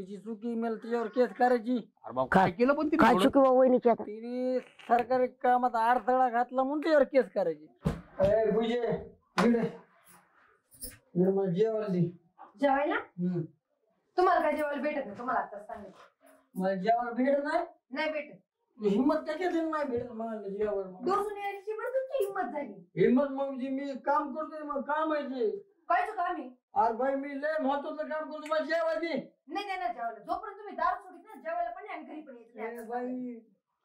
तिची चुकी मला तिच्यावर केस करायची. अरे बाबा काय केलं पण काय तिने? चुकी वहिनीची आता? तिने सरकारी कामात अडथळा घातला म्हणून तिच्यावर केस करायची. मला जेवायला दे. जेवायला तुम्हाला काय जेवायला भेटत नाही, तुम्हाला आताच सांगितलं. मला जेवायला भेटत नाही. नाही भेटत. हिंमत कशाची नाही भेटत मला जेवायला. डोसून यायची पण तुमची हिंमत झाली. हिंमत मग जी मी काम करतोय मग काम आहे ते. कायचं काम आहे? अरे बाई मी लय महत्वाचं काम करतो. मला जेवायला दे. नाही देणार जेवायला. जोपर्यंत तुम्ही दारू सोडित ना जेवायला पण नाही आणि घरी पण येत नाही. ए बाई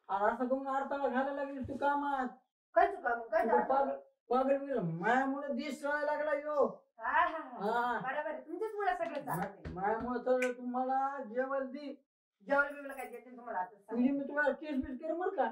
अरे असं करून अडथळा घालायला लागली तू कामात. कायचं काम? काय पागल मी मायामुळे देश चळायला लागला यो. बरोबर आहे. तुमच्याच मुळे सगळं चालतंय. मायामुळे तर तुम्हाला जेवायला दे. जेवायला बिवायला काय देते तुम्हाला आताच तुझी सांगितलं. मी तुम्हाला केस बीस कर बरं का.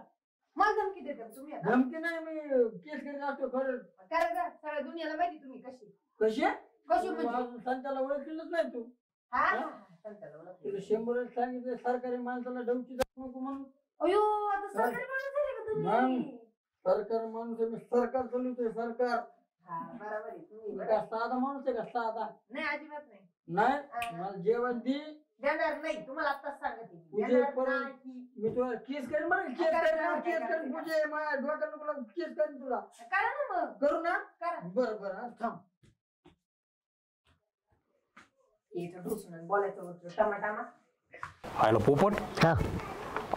मला धमकी देते तुम्ही आता. धमकी नाही मी केस करीत असतो खरं. काय का सगळ्या दुनियाला माहिती तुम्ही कशी कशी कशी म्हणजे संताला ओळखलंच नाही तू. संताला ओळखलं. तुला 100 वेळेस सांगितलं सरकारी माणसाला डमकी दाखवू नको म्हणून. अयो आता सरकारी माणूस झाले का तुम्ही? सरकार माणूस आहे मी. सरकार चालवतोय सरकार. बरोबर आहे. तुम्ही मी काय साधा माणूस आहे का साधा? नाही अजिबात नाही. नाही मला जेवण दे. देणार नाही तुम्हाला आताच सांगते. पूजे देणार परत नाही. मी तुला केस करेन बरं. केस करेन पूजे माझ्या डोक्याला नको लागू. केस करेन तुला. करा ना मग. करू ना. करा. बरं बरं हा, थांब. इथं ढोसून बोलायचं होतं टमाटामा. आयला पोपट हा.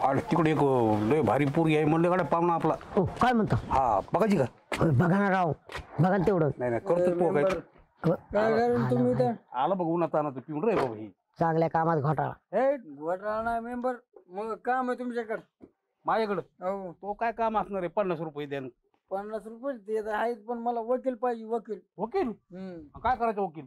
अरे तिकडे एक लय भारी पोरगी आहे म्हणलं गाड्या पाहुणा आपला. ओ काय म्हणता? हा बघायची का? बघा ना राव, बघा ना तेवढं. नाही नाही करतो तू काय काय करेन तुम्ही तर. आला बघ उन्हात आणत पिऊन रे बाबा ही. चांगल्या कामात घोटाळा. हे घोटाळा मेंबर मग काम आहे तुमच्याकडे. माझ्याकडं हो तो काय काम असणार आहे? 50 रुपये द्या. 50 रुपये ते तर आहेत पण मला वकील पाहिजे. वकील. वकील? काय करायचं वकील?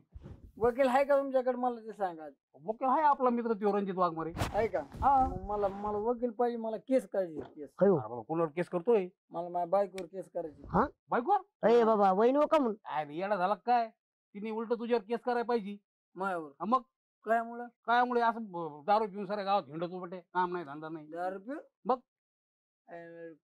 वकील आहे का तुमच्याकडे मला ते सांगा. वकील आहे आपला मित्र तो रणजित वाघमारे. आहे का? मग मला मला वकील पाहिजे. मला केस करायची. केस अयो अरे बाबा कोणावर केस करतोय? मला माझ्या बायकोवर केस करायची. बायकोवर? अरे बाबा वहिनी का म्हणून? अरे येडा झाला काय? तिने उलट तुझ्यावर केस करायला पाहिजे. मायावर मग काय मुळे? काय असं दारू पिऊन साऱ्या गावात हिंडतो बेटे. काम नाही धंदा नाही. 10 रुपये मग?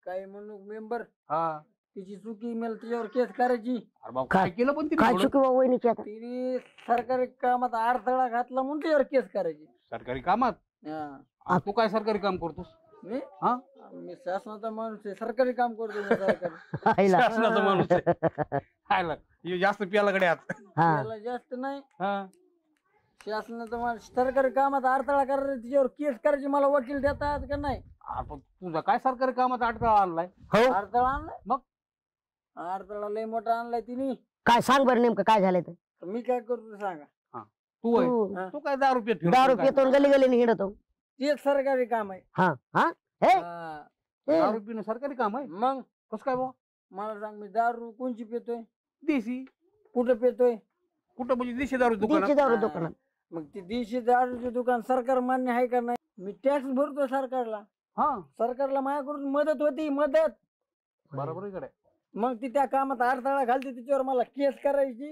काय म्हणू मेंबर हा तिची चुकी मला तिच्यावर केस करायची. अरे बाबा काय केलं पण काय तिने? चुकी वहिनीची आता? तिने सरकारी कामात अडथळा घातला म्हणून तिच्यावर केस करायची. सरकारी कामात? हा. तू काय सरकारी काम करतोस? मी हा मी शासनाचा माणूस आहे. सरकारी काम करतो मी. सरकारी आईला. शासनाचा माणूस आहे. हायला, हे जास्त पियाला कडे आत. हा त्याला जास्त नाही. हा शासनाचा माणूस सरकारी कामात अडथळा करायला तिच्यावर केस करायची. मला वकील देतात का नाही? पण तुझा काय सरकारी कामात अडथळा आणलाय? हो अडथळा आणलाय. मग? अडथळा लय मोठा आणलाय तिने. काय सांग बरं नेमकं काय झालंय? तर मी काय करतो ते सांगा. तू आहे तू तू काय 10 रुपये 10 रुपये तो गली गलीने हिंडतो. ते एक सरकारी काम आहे. हा हा हे हा. 10 रुपये सरकारी काम आहे? मग कसं काय बा? मला सांग मी दारू कोणची पितोय? देशी? कुठं पितोय? कुठं म्हणजे देशी दारू दीडशे दुकानात? दारू दुकानात. मग ती देशी दारूचे दुकान सरकार मान्य आहे का नाही? मी टॅक्स भरतो सरकारला. हा सरकारला माझ्याकडून मदत होती. मदत. बरोबर आहे कडे. मग ती त्या कामात अडथळा घालते. तिच्यावर मला केस करायची.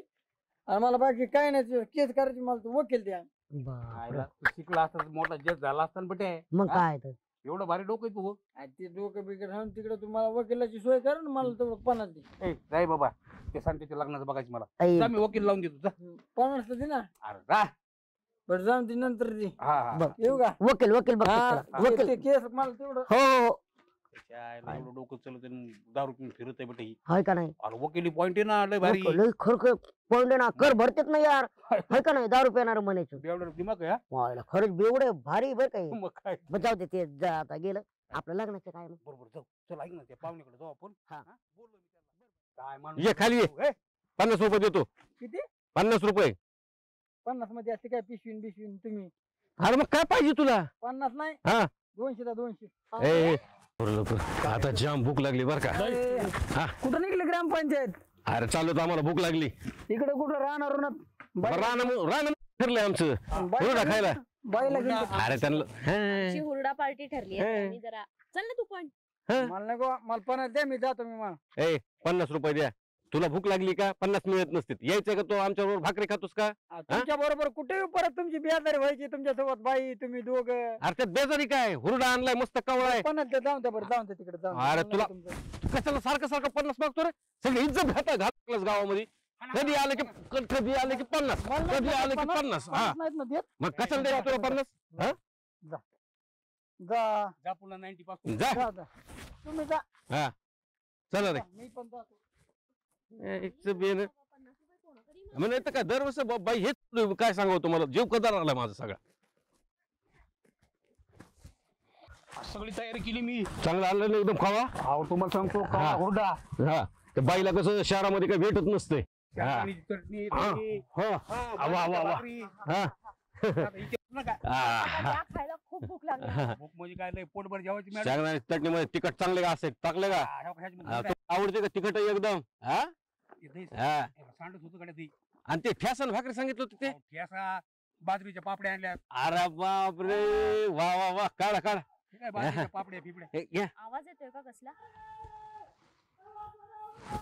आणि मला बाकी काय नाही. तिच्यावर केस करायची. मला तू वकील द्या. बापरे. तू शिकला असता मोठा जज झाला असता बेटे. मग काय तर एवढं भारी डोकं आहे तू. आणि ते डोकं बिकट राहून तिकडे तुम्हाला वकिलाची सोय कर ना. मला तेवढं 50 दे. ए जाय बाबा ते सांगते लग्नाचं बघायचं मला. आई, जा मी वकील लावून देतो जा. 50 तर दे ना. अरे जा. बरं जाऊन ती नंतर दे. हा हा बघ. येऊ का? वकील वकील बघ हा, वकील. ते केस मला तेवढं. हो हो त्याच्या एवढं डोकं चालत दारू पिऊन फिरत आहे बेटे ही. हाय का नाही? अरे वकिली पॉइंट आहे ना लय भारी. लय खरं पॉइंट ना. कर भरतेत ना यार. हाय का नाही? 10 रुपये येणार म्हणायचं. बेवडं दिमाग आहे हा. वायला खरंच बेवडे भारी बर काही. मग काय जाऊ दे ते जा आता गेलं. आपलं लग्नाचं काय मग? बरोबर जाऊ. चल ऐक ना त्या पाहुण्याकडे जाऊ आपण. हा. बोललो मी त्याला. काय माणूस ये खाली ये. ए, 50 रुपये देतो. किती? 50 रुपये. 50 मध्ये असते काय पिशवीन बिशवीन तुम्ही? अरे मग काय पाहिजे तुला? 50 नाही. हा 200 दा 200. ए आता जाम भूक लागली बर का. हा. कुठं निघले ग्रामपंचायत? अरे चालू आम्हाला भूक लागली. इकडे कुठं राहणार ना? रान ठरलंय आमचं हुरडा खायला. बाईला घेऊन. अरे त्यांना आमची हुरडा पार्टी ठरली आहे. आम्ही जरा चल ना तू पण. मला नको. मला 50 द्या. मी जातो. मी मला. ए 50 रुपये द्या. तुला भूक लागली का? 50 मिळत नसतील. यायचं का तू आमच्या बरोबर भाकरी खातोस का? तुमच्या बरोबर कुठे परत तुमची बेजारी व्हायची. तुमच्या सोबत बाई तुम्ही दोघं. अरे त्यात बेजारी काय? हुरडा आणलाय मस्त कवळा आहे. 50 द्या. जाऊन द्या बरं. जाऊन द्या तिकडे. जाऊन द्या. अरे मला तुला तुमचं. कशाला सारखं सारखं 50 मागतो रे? सगळी इज्जत घातलास गावामध्ये. कधी आले की 50 मला कधी नाही आले की 50 हा पन्नास नाहीत ना देत. मग कशाला द्यायचं तुला 50 जा जा पुन्हा 90 पासून जा जा जा. तुम्ही जा हा चला रे मी पण जातो. एकच बेन म्हणजे तर काय दरवर्षी बाई हेच काय सांगावं तुम्हाला जीव कदार आला माझा सगळा सगळी तयारी केली मी चांगलं आणलं ना एकदम खावा अहो तुम्हाला सांगतो हा. हुरडा हा त्या बाईला कसं शहरामध्ये काही भेटत नसते शेंगदाण्याची चटणी हा दही, हा हा, वा, वा, वा. भाकरी. हा आता इथे नका. मला खायला खूप भूक लागली भूक म्हणजे काय लय पोटभर जेवायची मॅडम शेंगदाणे चटणीमध्ये तिखट चांगले का असेल टाकले का हा, तुला आवडते का तिखट एकदम हा हा सांडत होतं कडे ती आणि ते ठ्यासन भाकरी सांगितलं होतं ते अहो, ठेसा बाजरीच्या पापड्या आणल्या अरे बाप रे वा वा वा काढा काढा हे काय बाजरीच्या पापड्या फिपड्या हे घ्या आवाज येतोय का कसला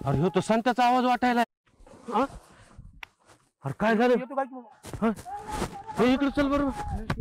अरे ह्यो तो संताचा आवाज वाटायला हा? अरे काय झालं येतो काय तू? हे इकडे चल बरोबर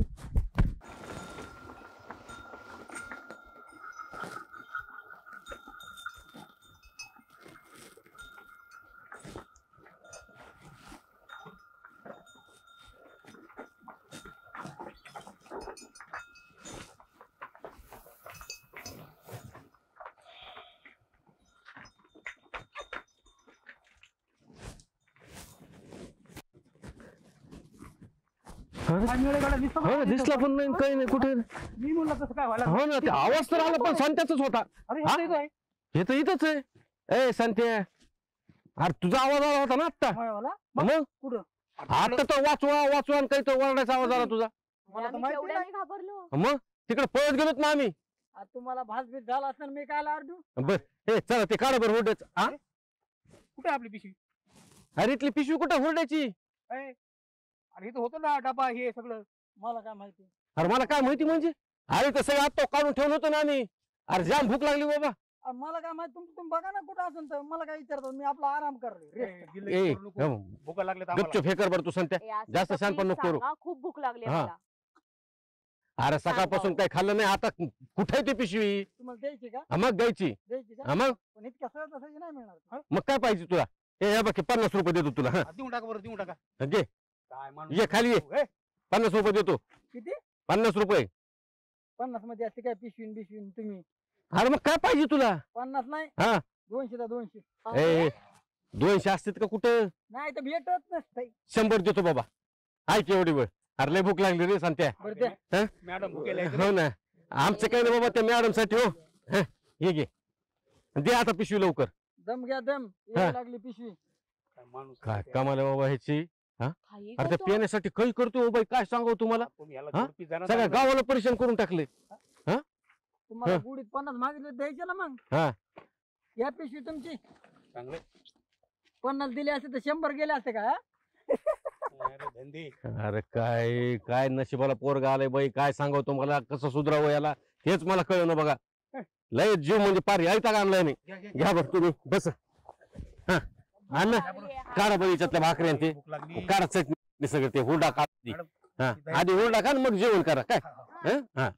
काय मिळालं गाड्या? दिसतं का? हो दिसला पण नाही काही नाही कुठे मी म्हणलं तसं काय व्हायला हो ना ते आवाज तर आला पण संत्याचाच होता अरे हा? हे तर आहे. हे तर इथंच आहे ए संत्या अरे तुझा आवाज आला होता ना आत्ता मायावाला? मग कुठं? आता तर वाचवा वाचवा आणि काही तर वरडायचा आवाज आला तुझा मला तर आम्ही माहिती केवढ्याने घाबरलो मग तिकडे पळत गेलोत ना आम्ही आता तुम्हाला भासबीत झाला असणार मी काय आरडू बर हे चला ते काढा बरं हुरड्याच हा कुठे आहे आपली पिशवी अरे इथली पिशवी कुठं हुरड्याची ए, अरे इथं होतं ना डबा हे सगळं मला काय माहिती अरे मला काय माहिती म्हणजे अरे तसं आता काढून ठेवलं होतं ना आम्ही अरे जाम भूक लागली बाबा अरे मला काय माहिती तुम्ही बघा ना कुठं असेल तर मला काय विचारतात मी आपला आराम करले ए, दिलं ए करू नको. भुका लागल्यात आम्हाला. गपचूप हे कर बरं तू संत्या ए, असं जास्त तर शहाणपण please नको करू. सांगा, खूप भूक लागली हा. मला अरे सकाळपासून काही खाल्लं नाही आता कुठे आहे ती पिशवी तुम्हाला द्यायची का हा, मग द्यायची द्यायची का हा, मग पण इतक्या सहज तसायची नाही मिळणार हा? मग काय पाहिजे तुला हे बघ 50 रुपये देतो तुला हा देऊन टाका बरं देऊन टाका घे काय माणूस ये खाली ये ए, 50 रुपये देतो किती 50 रुपये 50 मध्ये असते काय पिशवीन बिशवीन तुम्ही अरे मग काय पाहिजे तुला 50 नाही हा 200 दा 200 ए 200 असतात का कुठं नाही तर भेटत नसतंय 100 देतो बाबा ऐक एवढी वेळ अरे लय भूक लागली रे सांगत्या बरं द्या मॅडम भुकेल्या आहेत. हो ना आमचं काही नाही बाबा त्या मॅडम साठी हो हं, हे घे दे आता पिशवी लवकर दम घ्या दम हा. यायला लागली पिशवी काय माणूस काय कमाल आहे बाबा ह्याची काही अरे त्या करतो. पिण्यासाठी काही करतो हो बाई काय सांगू तुम्हाला तुम्ही याला हा? झोडपी जाणार सगळ्या चांगलं. गावाला परेशान करून टाकले तुम्हाला हा. गुडीत 50 मागितले द्यायचे ना मग हा. या पिशवी तुमची चांगलं. 50 दिले असते तर 100 गेले असते का हा? अरे धंदे अरे काय काय नशिबाला पोरगा आलाय बाई काय सांगावं तुम्हाला कसं सुधरावं याला हेच मला कळलं ना बघा लय जीव म्हणजे पार यायचा आणलाय नाही घ्या, घ्या. घ्या बरं तुम्ही बस हा आण ना काढा बाई याच्यातल्या भाकरी आणि ते भूक लागली काढा चटणी सगळं ते हुरडा काढ मॅडम, हा ती दही- आधी हुरडा खा आणि मग जेवण करा काय हा, हा. हं? हा